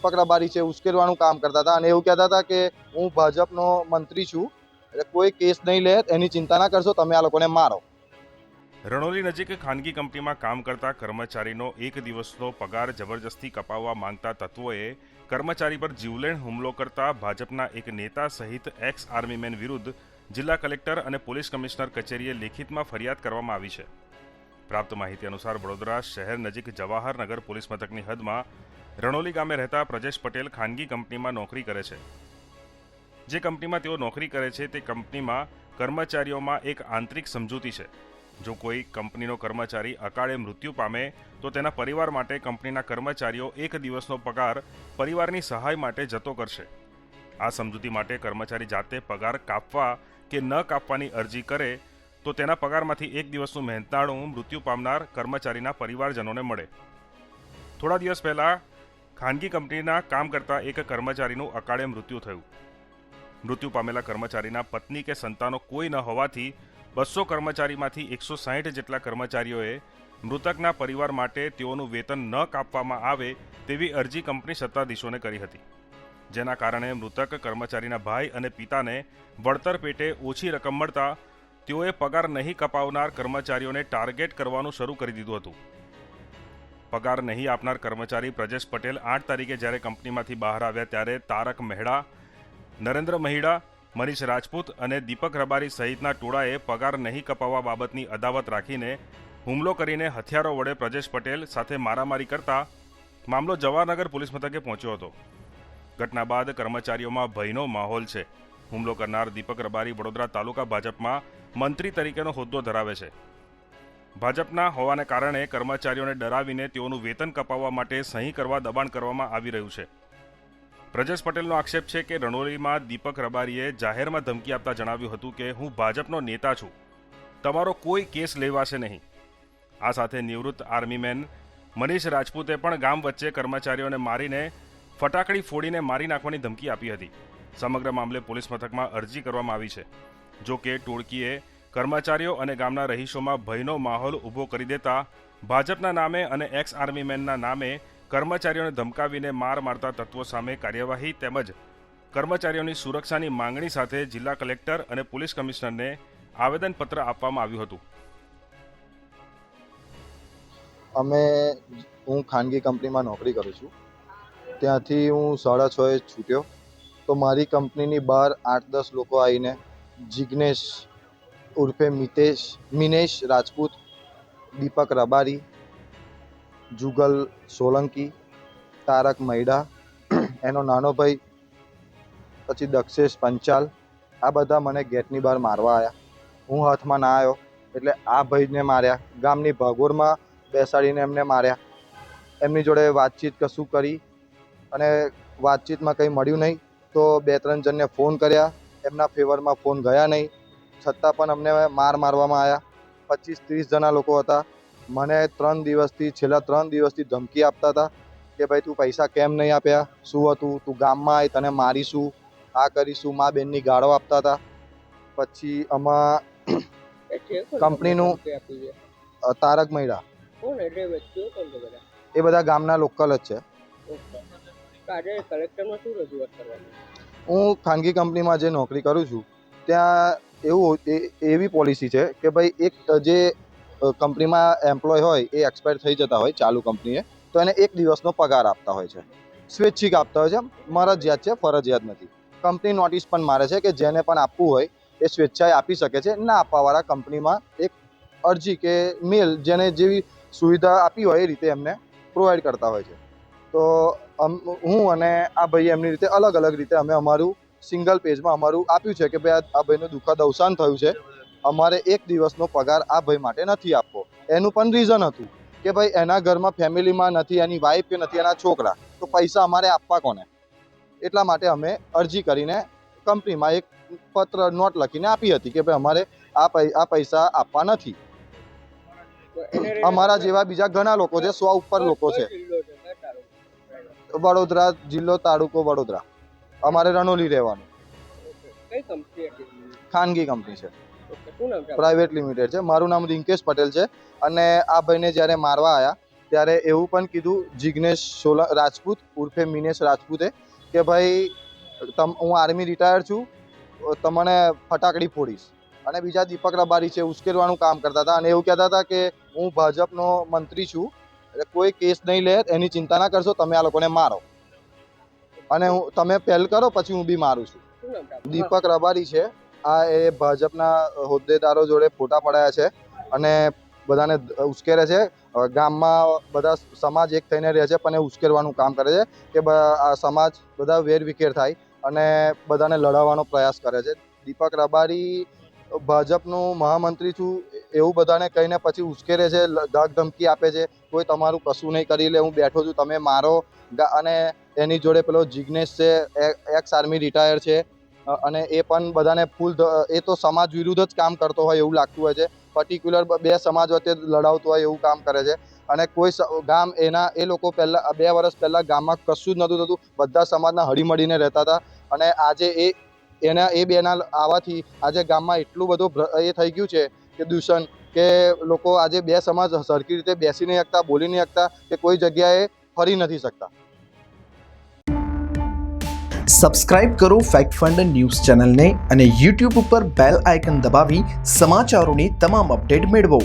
દીપક રબારી છે ઉશ્કેરવાનું કામ કરતા હતા અને એવું કહેતા હતા કે હું ભાજપનો મંત્રી છું, એટલે કોઈ કેસ નહીં લે, એની ચિંતા ના કરશો, તમે આ લોકોને મારો. રણોલી નજીક ખાનગી કંપનીમાં કામ કરતા કર્મચારીનો એક દિવસનો પગાર જબરજસ્તી કપાવવા માંગતા તત્વોએ કર્મચારી પર જીવલેણ હુમલો કરતા ભાજપના એક નેતા સહિત એક્સ આર્મીમેન વિરુદ્ધ જિલ્લા કલેક્ટર અને પોલીસ કમિશનર કચેરીએ લેખિતમાં ફરિયાદ કરવામાં આવી છે. પ્રાપ્ત માહિતી અનુસાર વડોદરા શહેર નજીક જવાહરનગર પોલીસ મથકની હદમાં રણોલી ગામે રહેતા પ્રજેશ પટેલ ખાનગી કંપનીમાં નોકરી કરે છે. જે કંપનીમાં તેઓ નોકરી કરે છે તે કંપનીમાં કર્મચારીઓમાં એક આંતરિક સમજૂતી છે. જો કોઈ કંપનીનો કર્મચારી અકાળે મૃત્યુ પામે તો તેના પરિવાર માટે કંપનીના કર્મચારીઓ એક દિવસનો પગાર પરિવારની સહાય માટે જતો કરશે. આ સમજૂતી માટે કર્મચારી જાતે પગાર કાપવા કે ન કાપવાની અરજી કરે તો તેના પગારમાંથી એક દિવસનું મહેનતાણું મૃત્યુ પામનાર કર્મચારીના પરિવારજનોને મળે. થોડા દિવસ પહેલા ખાનગી કંપનીના કામ કરતા એક કર્મચારીનું અકાળે મૃત્યુ થયું. મૃત્યુ પામેલા કર્મચારીના પત્ની કે સંતાનો કોઈ ન હોવાથી 200 કર્મચારીમાંથી 160 જેટલા કર્મચારીઓએ મૃતકના પરિવાર માટે તેઓનું વેતન ન કાપવામાં આવે તેવી અરજી કંપની સત્તાધીશોને કરી હતી. જેના કારણે મૃતક કર્મચારીના ભાઈ અને પિતાને વળતર પેટે ઓછી રકમ મળતા તેઓએ પગાર નહીં કપાવનાર કર્મચારીઓને ટાર્ગેટ કરવાનું શરૂ કરી દીધું હતું. પગાર નહીં આપનાર કર્મચારી પ્રજેશ પટેલ 8 તારીખે જ્યારે કંપનીમાંથી બહાર આવ્યા ત્યારે તારક મહેડા, નરેન્દ્ર મહિડા, મનીષ રાજપૂત અને દીપક રબારી સહિતના ટોળાએ પગાર નહીં કપાવવા બાબતની અદાવત રાખીને હુમલો કરીને હથિયારો વડે પ્રજેશ પટેલ સાથે મારામારી કરતા મામલો જવાહરનગર પોલીસ મથકે પહોંચ્યો હતો. ઘટના બાદ કર્મચારીઓમાં ભયનો માહોલ છે. હુમલો કરનાર દીપક રબારી વડોદરા તાલુકા ભાજપમાં મંત્રી તરીકેનો હોદ્દો ધરાવે છે. ભાજપના હોવાને કારણે કર્મચારીઓને ડરાવીને તેઓનું વેતન કપાવવા માટે સહી કરવા દબાણ કરવામાં આવી રહ્યું છે. પ્રજેશ પટેલનો આક્ષેપ છે કે રણોલીમાં દીપક રબારીએ જાહેરમાં ધમકી આપતા જણાવ્યું હતું કે હું ભાજપનો નેતા છું, તમારો કોઈ કેસ લેવાશે નહીં. આ સાથે નિવૃત્ત આર્મીમેન મનીષ રાજપૂતે પણ ગામ વચ્ચે કર્મચારીઓને મારીને ફટાકડી ફોડીને મારી નાખવાની ધમકી આપી હતી. સમગ્ર મામલે પોલીસ મથકમાં અરજી કરવામાં આવી છે. જો કે ટોળકીએ કર્મચારીઓ અને ગામના રહીશોમાં ભયનો માહોલ ઊભો કરી દેતા ભાજપના નામે અને એક્સ આર્મીમેનના નામે કર્મચારીઓને ધમકાવીને માર મારતા તત્વો સામે કાર્યવાહી તેમજ કર્મચારીઓની સુરક્ષાની માંગણી સાથે જિલ્લા કલેક્ટર અને પોલીસ કમિશનરને આવેદનપત્ર આપવામાં આવ્યું હતું. હું ખાનગી કંપનીમાં નોકરી કરું છું. ત્યાંથી હું 6:30 છૂટ્યો તો મારી કંપનીની બહાર 8-10 લોકો આવીને જિગ્નેશ ઉર્ફે મિનેશ રાજપૂત, દીપક રબારી, જુગલ સોલંકી, તારક મૈડા, એનો નાનો ભાઈ, પછી દક્ષેશ પંચાલ, આ બધા મને ગેટની બહાર મારવા આવ્યા. હું હાથમાં ના આવ્યો એટલે આ ભાઈને માર્યા. ગામની ભાગોળમાં બેસાડીને એમને માર્યા. એમની જોડે વાતચીત કશું કરી અને વાતચીતમાં કંઈ મળ્યું નહીં તો 2-3 જણને ફોન કર્યા, એમના ફેવરમાં ફોન ગયા નહીં, છતાં પણ અમને મારવામાં આવ્યા. 25-30 જણા લોકો હતા. મને છેલ્લા 3 દિવસથી ધમકી આપતા હતા કે ભાઈ તું પૈસા કેમ નહીં આપ્યા, શું હતું, તું ગામમાં આવી તને મારીશું, આ કરીશું, મા બેનની ગાળો આપતા હતા. પછી આમાં કંપનીનું તારક મૈડા, એ બધા ગામના લોકલ જ છે. હું ખાનગી કંપનીમાં જે નોકરી કરું છું ત્યાં એવી પોલિસી છે કે ભાઈ એક જે કંપનીમાં એમ્પ્લોય હોય એ એક્સપાયર થઈ જતા હોય ચાલુ કંપનીએ તો એને એક દિવસનો પગાર આપતા હોય છે. સ્વૈચ્છિક આપતા હોય છે, મરજિયાત છે, ફરજિયાત નથી. કંપની નોટિસ પણ મારે છે કે જેને પણ આપવું હોય એ સ્વેચ્છાએ આપી શકે છે. ના આપવાવાળા કંપનીમાં એક અરજી કે મેલ જેને જેવી સુવિધા આપી હોય એ રીતે એમને પ્રોવાઈડ કરતા હોય છે. તો હું અને આ ભાઈ એમની રીતે અલગ અલગ રીતે અમે અમારું સિંગલ પેજમાં અમારું આપ્યું છે કે ભાઈ આ ભાઈનું દુઃખદ અવસાન થયું છે, અમારે એક દિવસનો પગાર આ ભાઈ માટે નથી આપવો. એનું પણ રીઝન હતું કે ભાઈ એના ઘરમાં ફેમિલીમાં નથી, એની વાઈફ કે નથી એના છોકરા, તો પૈસા અમારે આપવા કોને? એટલા માટે અમે અરજી કરીને કંપનીમાં એક પત્ર નોટ લખીને આપી હતી કે ભાઈ અમારે આ પૈસા આપવા નથી. અમારા જેવા બીજા ઘણા લોકો છે, 100 ઉપર લોકો છે. વડોદરા જિલ્લો, તાલુકો વડોદરા. અમારે રણોલી રહેવાનું. ખાનગી કંપની છે, પ્રાઇવેટ લિમિટેડ છે. મારું નામ રિંકેશ પટેલ છે અને આ ભાઈને જ્યારે મારવા આવ્યા ત્યારે એવું પણ કીધું જિગ્નેશ રાજપૂત ઉર્ફે મિનેશ રાજપૂતે કે ભાઈ હું આર્મી રિટાયર છું, તમને ફટાકડી ફોડીશ. અને બીજા દીપક રબારી છે, ઉશ્કેરવાનું કામ કરતા હતા અને એવું કહેતા હતા કે હું ભાજપનો મંત્રી છું, એટલે કોઈ કેસ નહીં લે, એની ચિંતા ના કરશો, તમે આ લોકોને મારો અને તમે પહેલ કરો પછી હું બી મારું છું. દીપક રબારી છે, આ એ ભાજપના હોદ્દેદારો જોડે ફોટા પડાયા છે અને બધાને ઉશ્કેરે છે. ગામમાં બધા સમાજ એક થઈને રહે છે પણ એ ઉશ્કેરવાનું કામ કરે છે કે આ સમાજ બધા વેરવિખેર થાય અને બધાને લડાવવાનો પ્રયાસ કરે છે. દીપક રબારી ભાજપનું મહામંત્રી છું એવું બધાને કહીને પછી ઉશ્કેરે છે, ધાક ધમકી આપે છે, કોઈ તમારું કશું નહીં કરી લે, હું બેઠો છું, તમે મારો. અને એની જોડે પેલો જિગ્નેશ છે, એક્સ આર્મી રિટાયર છે અને એ પણ બધાને એ તો સમાજ વિરુદ્ધ જ કામ કરતો હોય એવું લાગતું હોય છે. પર્ટિક્યુલર બે સમાજ વચ્ચે લડાવતો હોય એવું કામ કરે છે અને કોઈ ગામ એ લોકો પહેલાં 2 વર્ષ પહેલાં ગામમાં કશું જ નહોતું થતું, બધા સમાજના હળીમળીને રહેતા હતા અને આજે એ બેના આવવાથી આજે ગામમાં એટલું બધું એ થઈ ગયું છે કે દૂષણ, કે લોકો આજે બે સમાજ સરખી રીતે બેસી નહીં શકતા, બોલી નહીં શકતા, કે કોઈ જગ્યાએ ફરી નથી શકતા. સબસ્ક્રાઇબ કરો ફેક્ટ ફંડ ન્યૂઝ ચેનલને અને YouTube ઉપર બેલ આઇકન દબાવી સમાચારોની તમામ અપડેટ મેળવો.